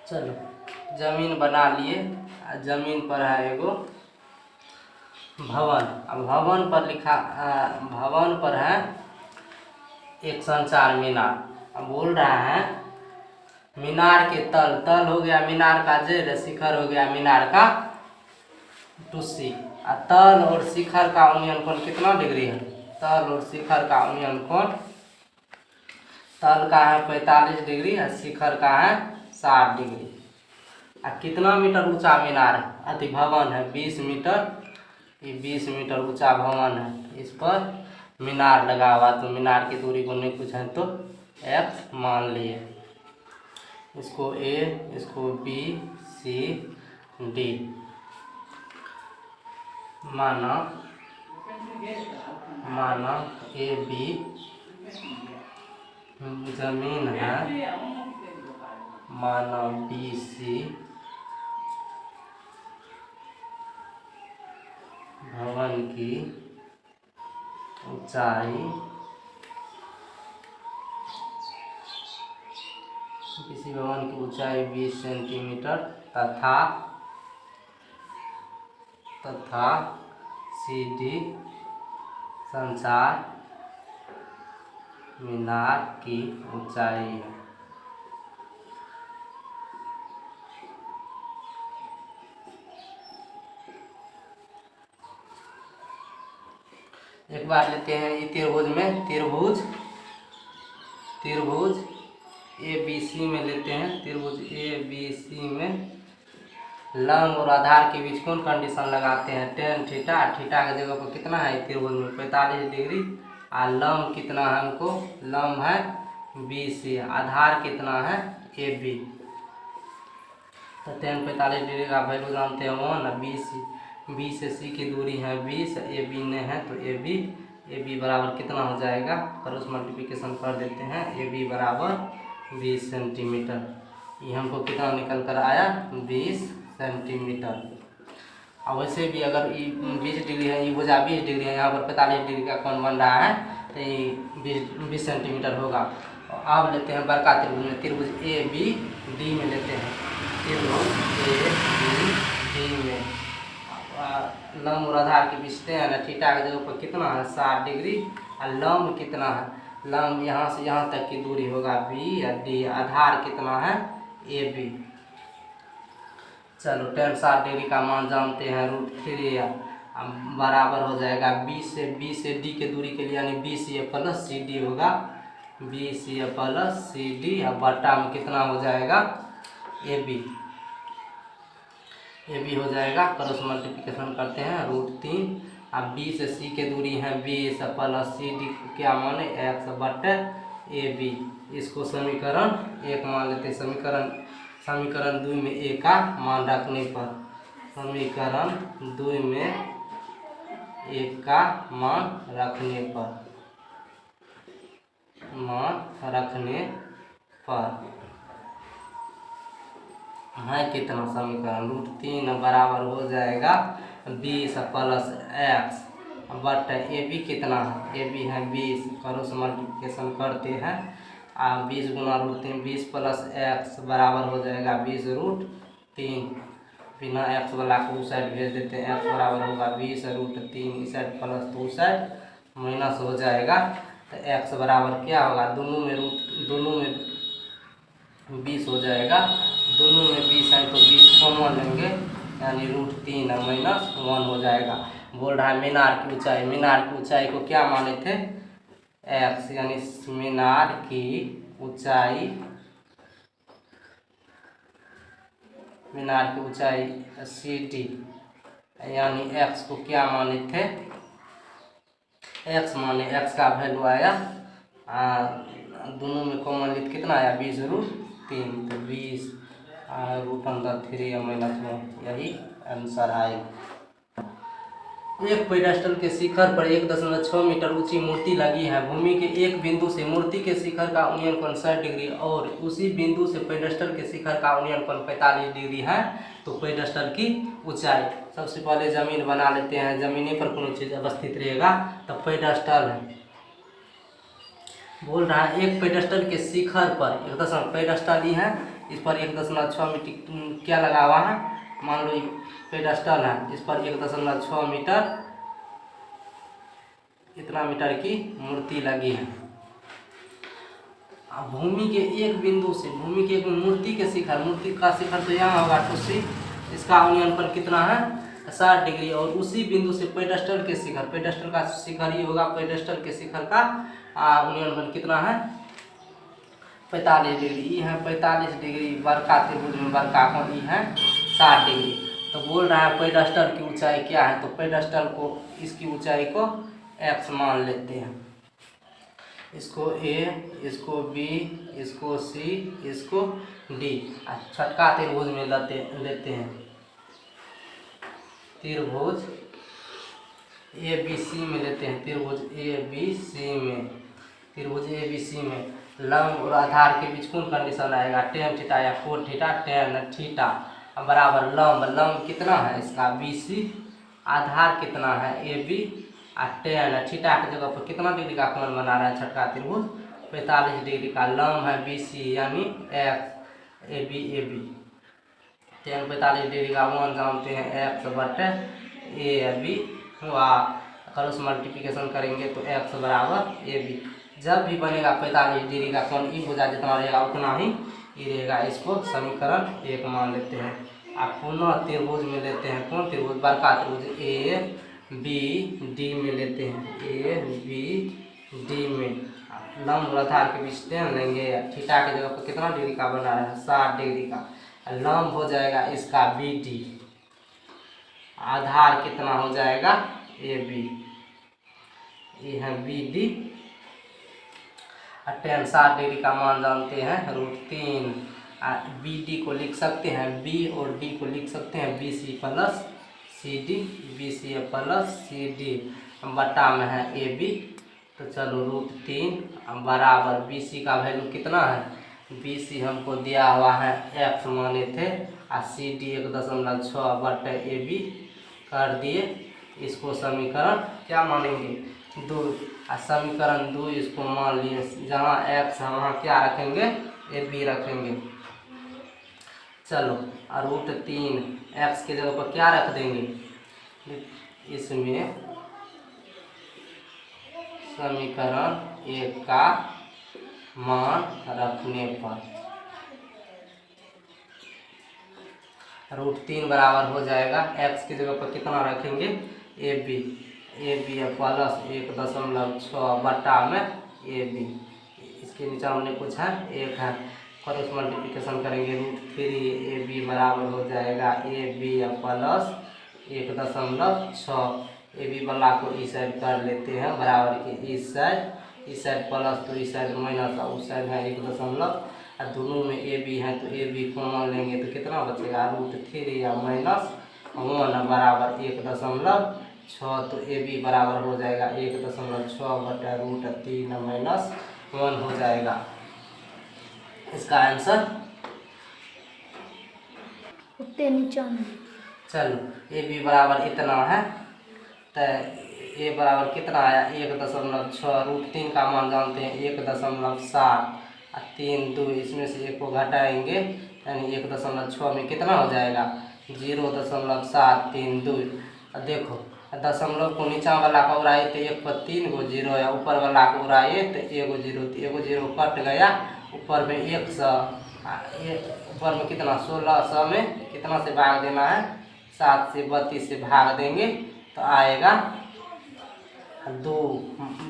चलो जमीन बना लिए। जमीन पर है एगो भवन। अब भवन पर लिखा भवन पर है एक संचार मीनार। अब बोल रहा है मीनार के तल, तल हो गया मीनार का जेड, शिखर हो गया मीनार का टुस्सी। तल और शिखर का उन्नयन कोण कितना डिग्री है? तल और शिखर का उन्नयन कोण, तल का है 45 डिग्री और शिखर का है 60 डिग्री। कितना मीटर ऊंचा मीनार है? अति भवन है 20 मीटर। ये 20 मीटर ऊंचा भवन है, इस पर मीनार लगा हुआ। तो मीनार की दूरी को नहीं पूछे तो x मान लिए। इसको a, इसको b, c, d माना ए बी जमीन है, माना बी सी भवन की ऊंचाई, किसी भवन की ऊंचाई 20 सेंटीमीटर तथा CD संचार मीनार की ऊंचाई है। एक बार लेते हैं ये त्रिभुज में, त्रिभुज ABC में लेते हैं। त्रिभुज ABC में लंब और आधार के बीच कौन कंडीशन लगाते हैं? tan theta. थीटा की जगह पर कितना है त्रिभुज में? 45 डिग्री। और लंब कितना है हमको? लंब है BC। आधार कितना है? AB। तो tan 45 डिग्री का वैल्यू जानते हैं 1। B से C की दूरी है 20, AB ने है तो AB बराबर कितना हो जाएगा? क्रॉस मल्टीप्लिकेशन कर देते हैं। AB बराबर 20 सेंटीमीटर। ये हमको कितना निकल कर आया? 20 सेंटीमीटर। और वैसे भी अगर ये 20 डिग्री है, ये भुजा 20 डिग्री है, यहाँ पर 45 डिग्री का कोण बन रहा है तो ये 20 सेंटीमीटर होगा। और अब लेते हैं बड़का त्रिभुज में, त्रिभुज ABD में लेते हैं। त्रिभुज ABD में लंब और आधार के बीच tan, थीटा की जगह पर कितना है? 60 डिग्री। और लंब कितना है? लंब यहाँ से यहाँ तक की दूरी होगा B और D। आधार कितना है? AB। चलो tan 60 डिग्री का मान जानते हैं √3 बराबर हो जाएगा B से D के दूरी के लिए, यानी BCA प्लस CD होगा। BCA प्लस CD और बट्टा में कितना हो जाएगा? AB हो जाएगा। क्रॉस मल्टीप्लिकेशन करते हैं √3। अब B से C के दूरी है 20 प्लस CD क्या माने? x बटे AB। इसको समीकरण 1 मान लेते हैं। समीकरण 2 में A का मान रखने पर, समीकरण 2 में A का मान रखने पर है कितना? समीकरण √3 बराबर हो जाएगा 20 प्लस x बटे AB कितना है? AB है 20। क्रॉस मल्टीप्लिकेशन करते हैं। 20 गुना √3, 20 प्लस x बराबर हो जाएगा 20√3। बिना x वाला को उस साइड भेज देते हैं। x बराबर होगा 20√3, इस साइड प्लस तो उस साइड माइनस हो जाएगा। तो x बराबर क्या होगा? दोनों में 20 हो जाएगा। दोनों में 20 है तो 20 कॉमन लेंगे, यानी √3 -1 हो जाएगा। बोल रहा है मीनार की ऊंचाई। मीनार की ऊंचाई को क्या माने थे? x, यानी मीनार की ऊंचाई CD, यानी x को क्या माने थे? x माने, x का वैल्यू आया दोनों में कॉमन लिख कितना आया? 20√3। तो 20 √3 -1, यही आंसर आएगा। एक पेडेस्टल के शिखर पर 1.6 मीटर ऊंची मूर्ति लगी है। भूमि के एक बिंदु से मूर्ति के शिखर का उन्नयन कोण 60 डिग्री और उसी बिंदु से पेडेस्टल के शिखर का उन्नयन कोण 45 डिग्री है। तो पेडेस्टल की ऊंचाई, सबसे पहले जमीन बना लेते हैं। जमीनी पर कौन चीज अवस्थित रहेगा? तो पेडेस्टल है। बोल रहा है एक पेडेस्टल के शिखर पर, एक पेडेस्टल ही है, इस पर 1.6 मीटर क्या लगा हुआ है, मान लो पेडस्टल है, इस पर 1.6 मीटर इतना मीटर की मूर्ति लगी है। भूमि के एक बिंदु से, भूमि के एक मूर्ति के शिखर, मूर्ति का शिखर तो यहाँ होगा टू सी, इसका अवनयनफल कितना है 60 डिग्री, और उसी बिंदु से पेडस्टल के शिखर, पेडस्टल का शिखर ही होगा, पेडस्टल के शिखर का अवनयनफल कितना है 45 डिग्री है, 45 डिग्री वर्का त्रिभुज में वर्का कोण ई है 60 डिग्री। तो बोल रहा है पेडस्टल की ऊंचाई क्या है, तो पेडस्टल को इसकी ऊंचाई को x मान लेते हैं, इसको a, इसको b, इसको c, इसको d, छठका त्रिभुज में लेते हैं, त्रिभुज ABC में लेते हैं, त्रिभुज ABC में, त्रिभुज ABC में लंब और आधार के बीच कौन कंडीशन आएगा, tan थीटा या कोण थीटा, tan थीटा बराबर लंब, लंब कितना है इसका BC, आधार कितना है AB, और tan थीटा की जगह पर कितना डिग्री का कोण बना रहा है छठा त्रिभुज 45 डिग्री का, लंब है BC यानी x, AB tan 45 डिग्री का मान जानते हैं x बटे AB हुआ, क्रॉस मल्टीप्लिकेशन करेंगे तो x बराबर AB। जब भी बनेगा 45 डिग्री का कोण ई भुजा जितना रहेगा उतना ही ई रहेगा, इसको समीकरण 1 मान लेते हैं। अब पुनः त्रिभुज में लेते हैं, कौन त्रिभुज, बड़का त्रिभुज ABD में लेते हैं, ABD में लंब और आधार के बीच tan लेंगे, थीटा की जगह पर कितना डिग्री का बना रहा है 60 डिग्री का, लंब हो जाएगा इसका BD, आधार कितना हो जाएगा AB, ये है BD, tan 60 डिग्री का मान जानते हैं √3, BD को लिख सकते हैं, B और D को लिख सकते हैं BC plus CD, BC plus CD बटा में है AB, तो चलो √3 बराबर BC का वैल्यू कितना है, BC हमको दिया हुआ है x माने थे, और CD 1.6 बटे AB कर दिए, इसको समीकरण क्या मानेंगे 2, और समीकरण 2 इसको मान लिए, जहाँ x है वहाँ क्या रखेंगे AB रखेंगे। चलो और √3 x के जगह पर क्या रख देंगे, इसमें समीकरण 1 का मान रखने पर √3 बराबर हो जाएगा, x की जगह पर कितना रखेंगे AB प्लस 1.6 बटा में AB, इसके नीचे हमने कुछ है 1 है, क्रॉस मल्टीप्लिकेशन करेंगे √3 AB बराबर हो जाएगा AB प्लस 1.6, AB वाला को इस साइड कर लेते हैं बराबर के इस साइड प्लस, तो इस साइड माइनस, और उस साइड है 1 और दोनों में AB है तो AB कॉमन लेंगे तो कितना बचेगा √3 या -1 बराबर 1.6, तो AB बराबर हो जाएगा 1.6 बटा √3 -1 हो जाएगा, इसका आंसर उतने नीचे। चलो AB बराबर इतना है, तो A बराबर कितना आया 1.6, √3 का मान जानते हैं 1.7, 3 2 इसमें से 1 को घटाएंगे यानी 1.6 में कितना हो जाएगा 0.732। देखो दशमलव को नीचा वाला को उड़ाए तो 1 पर 3 गो 0 है, ऊपर वाला को उड़ाए तो 1 गो 0, तो 1 गो 0 कट गया, ऊपर में 100, ऊपर में कितना 1600 में कितना से भाग देना है 7 से 32 से भाग देंगे तो आएगा 2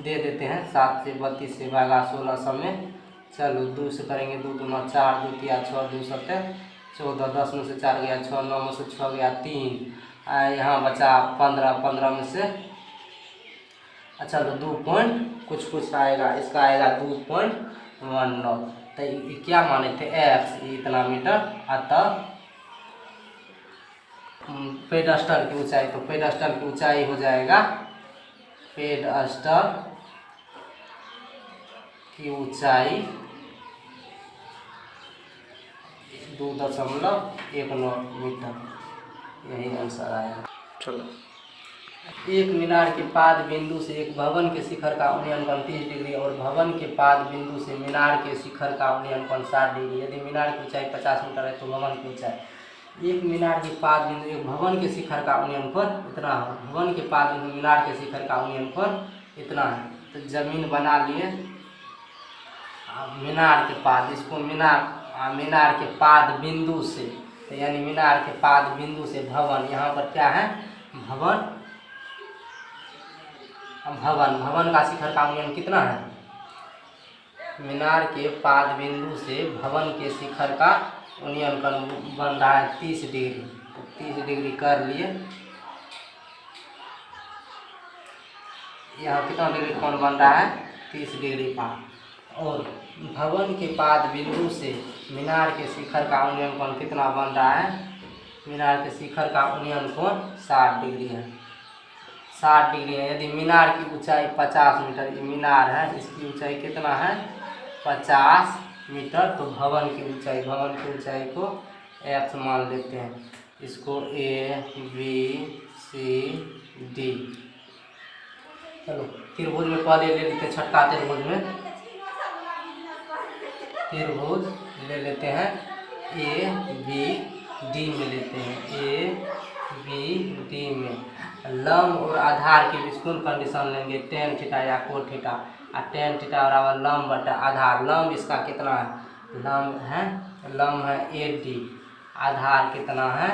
दे देते हैं, 7 से 32 से भागा 1600 में, चलो 2 से करेंगे 2 दूना 4, 2 तिया 6, 2 सत्ते 14, 10 में से 4 गया 6, 9 में से 6 गया 3, यहाँ बचा 15, 15 में से अच्छा तो 2 पॉइंट कुछ आएगा, इसका आएगा 2.19, तो ये क्या माने थे x इतना मीटर, अतः पेडस्टल की ऊंचाई, तो पेडस्टल की ऊंचाई हो जाएगा, पेडस्टल की ऊंचाई 2.19 मीटर, यही आंसर आया। चलो। एक मीनार के पाद बिंदु से एक भवन के शिखर का उन्नयन कोण 30 डिग्री और भवन के पाद बिंदु से मीनार के शिखर का उन्नयन कोण 60 डिग्री। यदि मीनार की ऊंचाई 50 मीटर है तो भवन की ऊंचाई एक मीनार के पाद बिंदु एक भवन के शिखर का उन्नयन कोण इतना है। भवन के पाद बिंदु मीनार के शिखर का उन्नयन कोण इतना है। तो जमीन बना लिए मीनार के पाद, इसको मीनार के पाद बिंदु से, तो यानी मीनार के पाद बिंदु से भवन, यहाँ पर क्या है भवन, भवन का शिखर का उन्नयन कितना है। मीनार के पाद बिंदु से भवन के शिखर का उन्नयन बन रहा है 30 डिग्री। तो 30 डिग्री कर लिए। यहाँ कितना डिग्री कोण बन रहा है 30 डिग्री का। और भवन के पाद बिंदु से मीनार के शिखर का उन्नयन कोण कितना बन रहा है। मीनार के शिखर का उन्नयन कोण 60 डिग्री है। 60 डिग्री है। यदि मीनार की ऊंचाई 50 मीटर, ये मीनार है, इसकी ऊंचाई कितना है 50 मीटर, तो भवन की ऊंचाई को x मान लेते हैं। इसको A B C D, चलो त्रिभुज में पहले ले लेते हैं। छठा त्रिभुज ले लेते हैं। A B D में लेते हैं। A B D में लंब और आधार के बीच कौन कंडीशन लेंगे, tan थीटा या cot थीटा। और tan थीटा बराबर लंब बटा आधार। लंब इसका कितना है, लंब है AD, आधार कितना है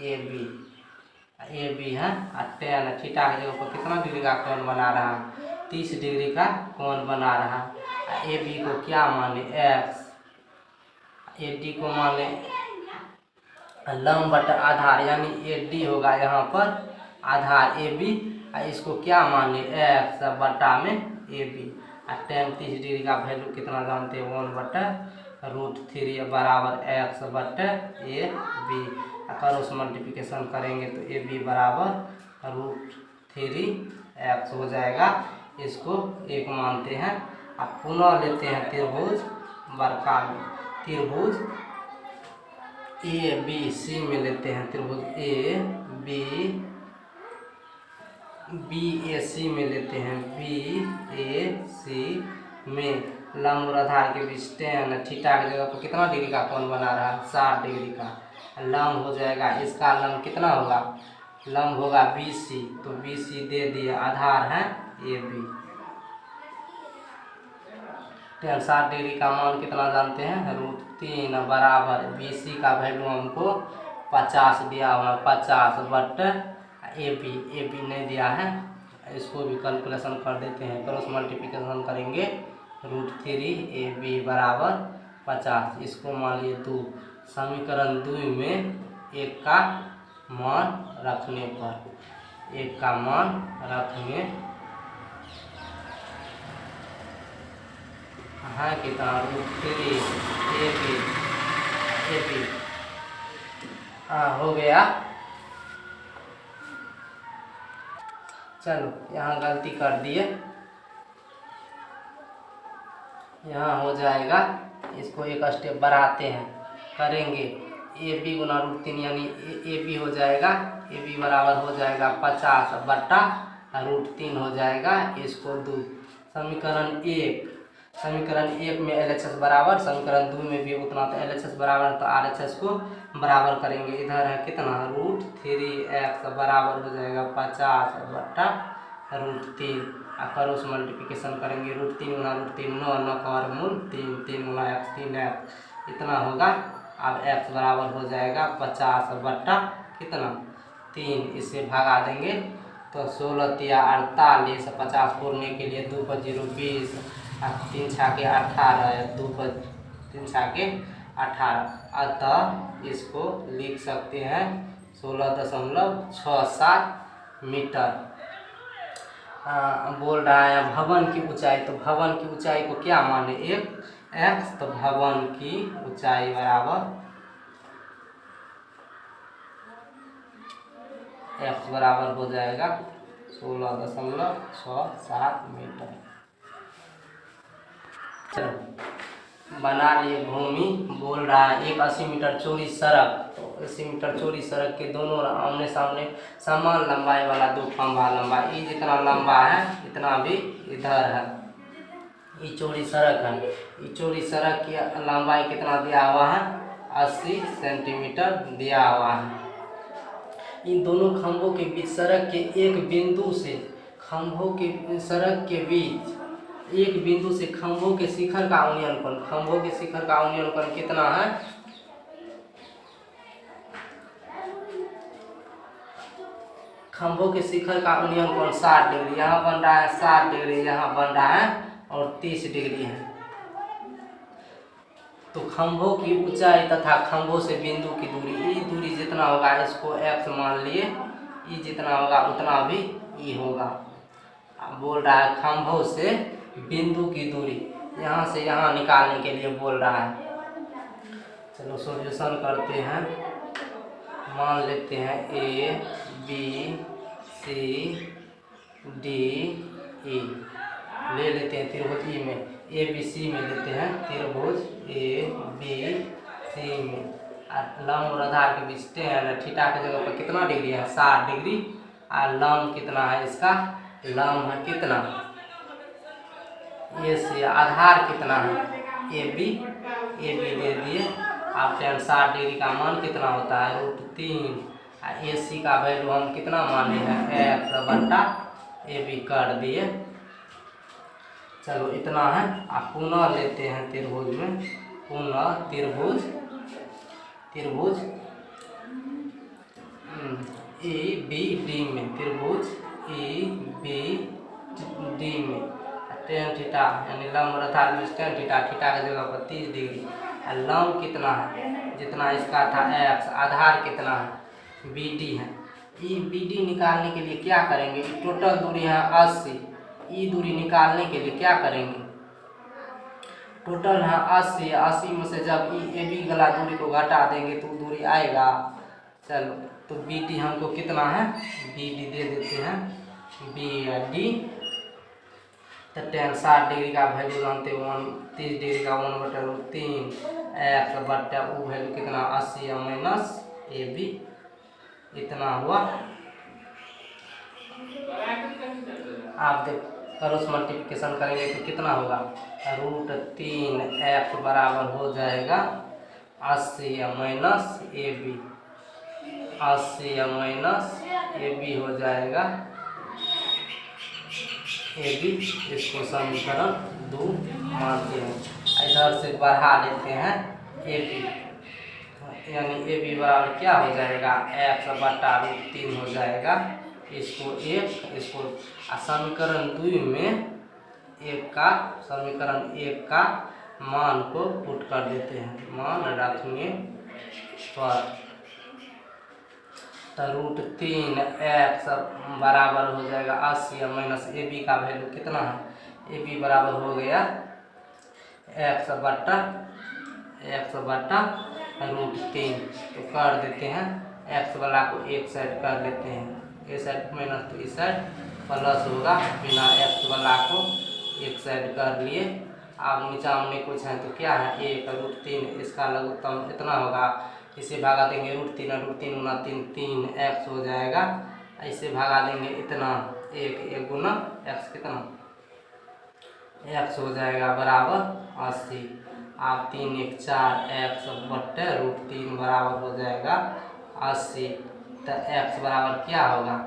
AB है। और tan थीटा की जगह पर कितना डिग्री का कोण बना रहा है 30 डिग्री का कोण बना रहा है। AB को क्या माने x, AD को माने लंब बटा आधार, यानी AD होगा यहाँ पर आधार AB, इसको क्या माने x बटा में AB। और tan 30 डिग्री का वैल्यू कितना जानते हैं 1/√3 बराबर x बटे AB। क्रॉस मल्टीप्लिकेशन करेंगे तो AB बराबर √3x हो जाएगा। इसको 1 मानते हैं। अब पुनः लेते हैं त्रिभुज बरका में। त्रिभुज ABC में लेते हैं। त्रिभुज BAC में लेते हैं। BAC में लंब और आधार के बीच tan थीटा की जगह पर कितना डिग्री का कोण बना रहा है 60 डिग्री का। लंब हो जाएगा, इसका लंब कितना होगा, लंब होगा BC, तो BC दे दिया। आधार है AB। tan 60 डिग्री का मान कितना जानते हैं √3 बराबर BC का वैल्यू हमको 50 दिया हुआ, 50 बट AB नहीं दिया है। इसको भी कैलकुलेशन कर देते हैं। क्रॉस मल्टीप्लिकेशन करेंगे √3 AB बराबर 50, इसको मान लिए 2। समीकरण 2 में 1 का मान रखने पर, 1 का मान रखने है कितना √3 AB हो गया। चलो यहाँ गलती कर दिए, यहाँ हो जाएगा। इसको एक स्टेप बढ़ाते हैं, करेंगे AB गुना √3, यानी AB हो जाएगा, AB बराबर हो जाएगा 50 बट्टा √3 हो जाएगा। इसको 2। समीकरण 1 में LHS बराबर, समीकरण 2 में भी उतना, तो LHS बराबर तो RHS को बराबर करेंगे। इधर है कितना √3x बराबर हो जाएगा 50 बट्टा √3। क्रॉस मल्टीप्लिकेशन करेंगे √3 गुना √3 9 का वर्गमूल 3 गुना x 3x इतना होगा। अब x बराबर हो जाएगा 50 बट्टा कितना 3, इससे भगा देंगे तो 16 या 48, 50 पूरने के लिए 2 पर 0 20, 3 छाके 18, 2 पर 3 छाके 18। अतः इसको लिख सकते हैं 16.67 मीटर। बोल रहा है भवन की ऊंचाई, तो भवन की ऊंचाई को क्या माने 1x, तो भवन की ऊंचाई बराबर x बराबर हो जाएगा 16.67 मीटर। चलो बना लिए भूमि, बोल रहा है एक 80 मीटर चौड़ी सड़क, तो 80 मीटर चौड़ी सड़क के दोनों आमने सामने समान लंबाई वाला दो खंभा लंबा, ये जितना लंबा है इतना भी इधर है। ये चौड़ी सड़क है, ये चौड़ी सड़क की लंबाई कितना दिया हुआ है, 80 सेंटीमीटर दिया हुआ है। इन दोनों खंभों के बीच सड़क के एक बिंदु से खंभों के सड़क के बीच एक बिंदु से खंभों के शिखर का उन्नयन कोण, खंभों के शिखर का उन्नयन कोण कितना है, खंभों के शिखर का उन्नयन कोण 60 डिग्री, यहाँ बन रहा है 60 डिग्री, यहाँ बन रहा है और 30 डिग्री है। तो खंभों की ऊंचाई तथा खंभों से बिंदु की दूरी, ये दूरी जितना होगा इसको x मान लिए, ये जितना होगा उतना भी e होगा। अब बोल रहा है खंभों से बिंदु की दूरी, यहाँ से यहाँ निकालने के लिए बोल रहा है। चलो सॉल्यूशन करते हैं। मान लेते हैं a b c d e, ले लेते हैं त्रिभुज ई में, ए बी सी में लेते हैं त्रिभुज ए बी सी में। लंब और आधार के बीच tan थीटा की जगह पर कितना डिग्री है, 60 डिग्री। और लंब कितना है इसका, लंब है कितना, ए से आधार कितना है, ए बी दे दिए। आप tan 60 डिग्री का मान कितना होता है, √3। ए सी का वैल्यू हम कितना माने हैं, x/, ए बी कर दिए। चलो इतना है। आप पुनः लेते हैं त्रिभुज में, पुनः त्रिभुज ए बी डी में, त्रिभुज ए बी डी में tan थीटा यानी लंब आधार में tan थीटा, थीटा की जगह पर 30 डिग्री। लंब कितना है, जितना इसका था x, आधार कितना है बी डी है। ये बी डी निकालने के लिए क्या करेंगे, टोटल दूरी है 80, ई दूरी निकालने के लिए क्या करेंगे, टोटल है 80, 80 में से जब ई ए बी वाला दूरी को घटा देंगे तो दूरी आएगा। चलो तो बी डी हमको कितना है, बी डी दे देते हैं, बी डी तो tan 60 डिग्री का वैल्यू जानते हो 30 डिग्री का 1/3 x/, वो वैल्यू कितना 80 माइनस ए बी, इतना हुआ। आप देख क्रॉस मल्टीप्लिकेशन करेंगे तो कितना होगा, √3x बराबर हो जाएगा 80 minus A B, 80 minus A B हो जाएगा ए बी। इसको समीकरण 2 मानते हैं। इधर से बढ़ा लेते हैं ए बी, यानी ए बी बराबर क्या हो जाएगा, x/√3 हो जाएगा। इसको इसको समीकरण 2 में समीकरण 1 का मान को पुट कर देते हैं, मान रखने पर तो √3x बराबर हो जाएगा 80 माइनस ए बी का वैल्यू कितना है, ए बी बराबर हो गया x/√3। तो कर देते हैं, x वाला को एक साइड कर लेते हैं, ए साइड माइनस तो इस साइड प्लस होगा, बिना x वाला को एक साइड कर लिए। आप नीचा में कुछ है तो क्या है, 1√3, इसका लघुत्तम इतना होगा, इसे भागा देंगे √3 गुना 3 3x हो जाएगा, ऐसे भागा देंगे इतना 1 गुना x कितना x हो जाएगा बराबर 80। आप 3 1 4 x/√3 बराबर हो जाएगा 80। तो x बराबर क्या होगा,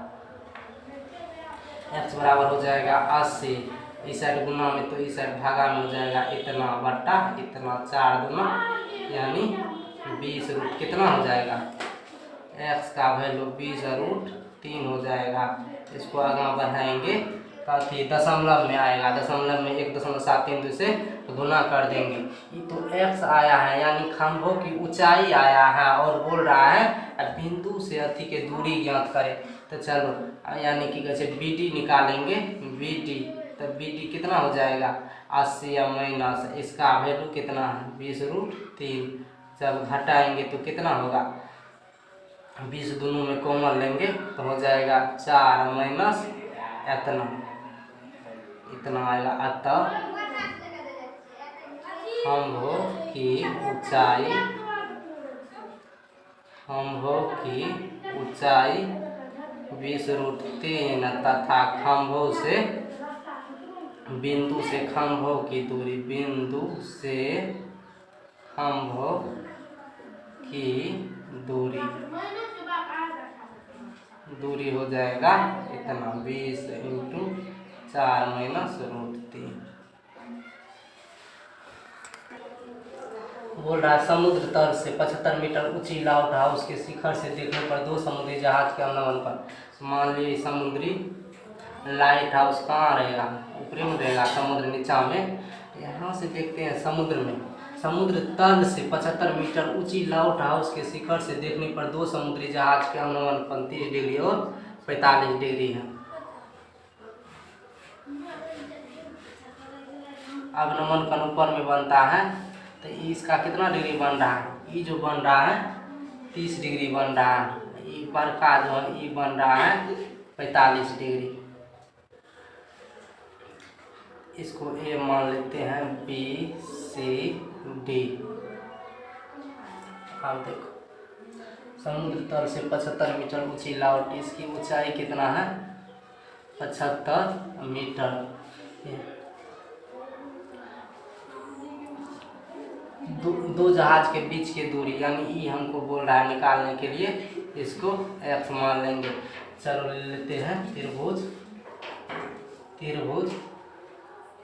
x बराबर हो जाएगा 80, इस साइड गुना में तो इस साइड भागा में हो जाएगा इतना बट्टा इतना, 4 गुना यानी 20 कितना हो जाएगा, x का वैल्यू 20√3 हो जाएगा। इसको आगे बढ़ाएंगे काफी दशमलव में आएगा, दशमलव में 1.732 से गुना कर देंगे। ये तो x आया है यानी खंभों की ऊंचाई आया है, और बोल रहा है बिंदु से अति के दूरी ज्ञात करें। तो चलो यानी कि कैसे बी डी निकालेंगे, बी डी तो बी डी कितना हो जाएगा 80 माइनस इसका वैल्यू कितना है 20√3। जब घटाएंगे तो कितना होगा, 20 दोनों में कॉमन लेंगे तो हो जाएगा 4 माइनस इतना आएगा। अतः खंभों की ऊंचाई 20√3 तथा खंभों से बिंदु से खंभों की दूरी खंभों की दूरी हो जाएगा इतना 20 × 4 - √3। बोल रहा है समुद्र तल से 75 मीटर ऊंची लाउट हाउस के शिखर से देखने पर 2 समुद्री जहाज के अवनमन पर। मान लीजिए समुद्री लाइट हाउस कहाँ रहेगा, ऊपरी में रहेगा, समुद्र नीचा में। यहाँ से देखते हैं समुद्र में, समुद्र तल से 75 मीटर ऊंची लाउट हाउस के शिखर से देखने पर 2 समुद्री जहाज के अवनमन 30 डिग्री और 45 डिग्री है। अवनमन कण ऊपर में बनता है तो इसका कितना डिग्री बन रहा है, ये जो बन रहा है 30 डिग्री बन रहा है, ये पर का जो है ये बन रहा है 45 डिग्री। इसको ए मान लेते हैं, बी सी डी। अब देखो समुद्र तल से 75 मीटर ऊंची लाउट, इसकी ऊंचाई कितना है 75 मीटर। दो जहाज के बीच की दूरी यानी ई हमको बोल रहा है निकालने के लिए, इसको एक्स मान लेंगे। चलो ले लेते हैं त्रिभुज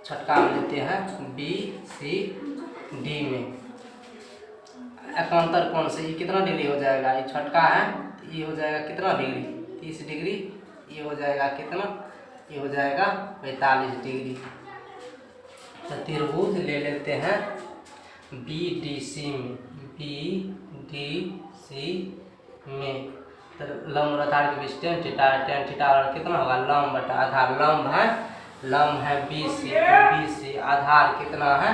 छटका में लेते हैं बी सी डी में। एकांतर कोण से ये कितना डिग्री हो जाएगा, ये छटका है तो ये हो जाएगा कितना डिग्री 30 डिग्री, ये हो जाएगा कितना, ये हो जाएगा 45 डिग्री। तो त्रिभुज ले लेते हैं BDC में तो लंब आधार के बीच tan थीटा और कितना होगा लंब बटा आधार। लंब है BC, तो BC आधार कितना है,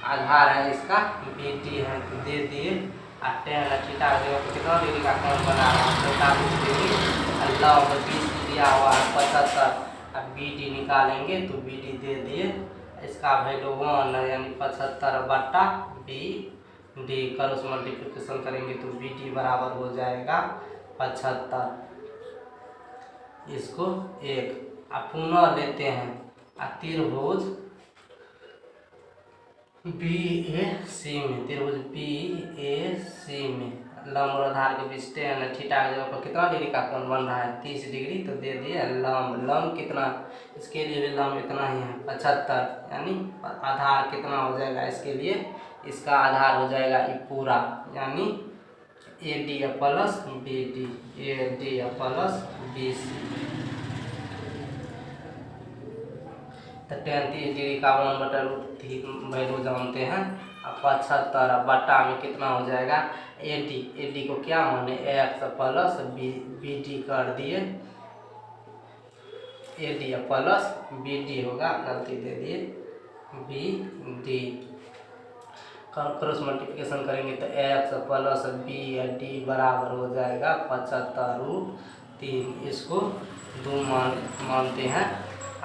आधार है इसका BD है तो दे दिए। और tan थीटा तो कितना डिग्री का कोण बना रहा है 45 डिग्री। लंब BC दिया हुआ है 75, अब BD निकालेंगे तो BD दे दिए, इसका वैल्यू 1 यानी 75 बटा BD। क्रॉस मल्टीप्लिकेशन करेंगे तो BD बराबर हो जाएगा 75। इसको एक अब पुनः लेते हैं त्रिभुज BAC में लंब और आधार के बीच tan थीटा की जगह पर कितना डिग्री का कोण बन रहा है 30 डिग्री, तो दे दिए लंब कितना, इसके लिए भी लंब इतना ही है 75, यानी आधार कितना हो जाएगा इसके लिए, इसका आधार हो जाएगा ये पूरा यानी AD plus BD, AD plus BC। तो tan 30 डिग्री का 1/√3 वैल्यू जानते हैं। अब 75 बटा में कितना हो जाएगा AD को क्या माने x प्लस BD कर दिए, AD प्लस BD होगा, गलती दे दिए BD। क्रॉस मल्टीप्लिकेशन करेंगे तो x प्लस BD बराबर हो जाएगा 75√3। इसको 2 मानते हैं।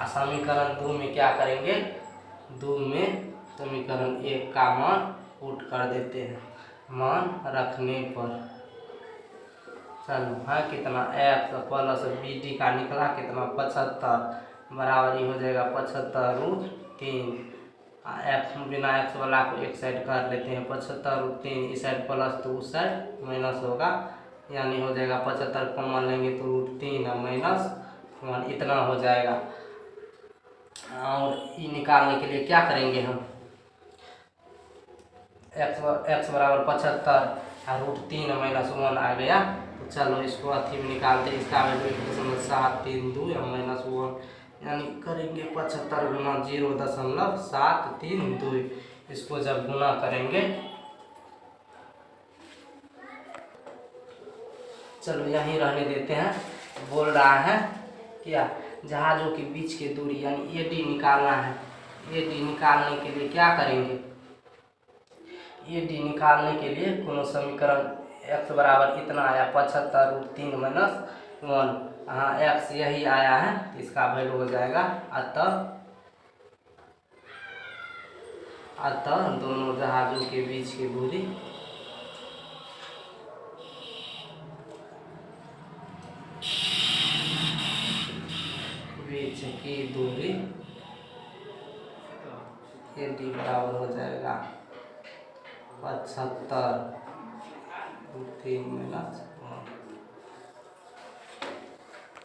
समीकरण 2 में क्या करेंगे, 2 में समीकरण 1 का मान पुट कर देते हैं। मान रखने पर चलो है कितना x प्लस BD का निकला कितना 75 बराबर ही हो जाएगा 75√3। x बिना x वाला को एक साइड कर लेते हैं, 75√3 इस साइड प्लस तो उस साइड माइनस होगा, यानी हो जाएगा 75 कॉमन लेंगे तो √3 -1 इतना हो जाएगा। और ये निकालने के लिए क्या करेंगे हम, x बराबर 75 और √3 -1 आ गया, तो चलो इसको अथी में निकालते हैं, इसका वैल्यू 1.732 या -1 यानी करेंगे 75 गुना 0.732। इसको जब गुना करेंगे, चलो यहीं रहने देते हैं। बोल रहा है क्या जहाजों के बीच की दूरी यानी AD निकालना है। AD निकालने के लिए क्या करेंगे, AD निकालने के लिए कोनो समीकरण x बराबर इतना आया 75√3 -1, हाँ x यही आया है, इसका वैल्यू हो जाएगा। अतः अतः दोनों जहाजों के बीच की दूरी ये डी बराबर हो जाएगा 75 3 -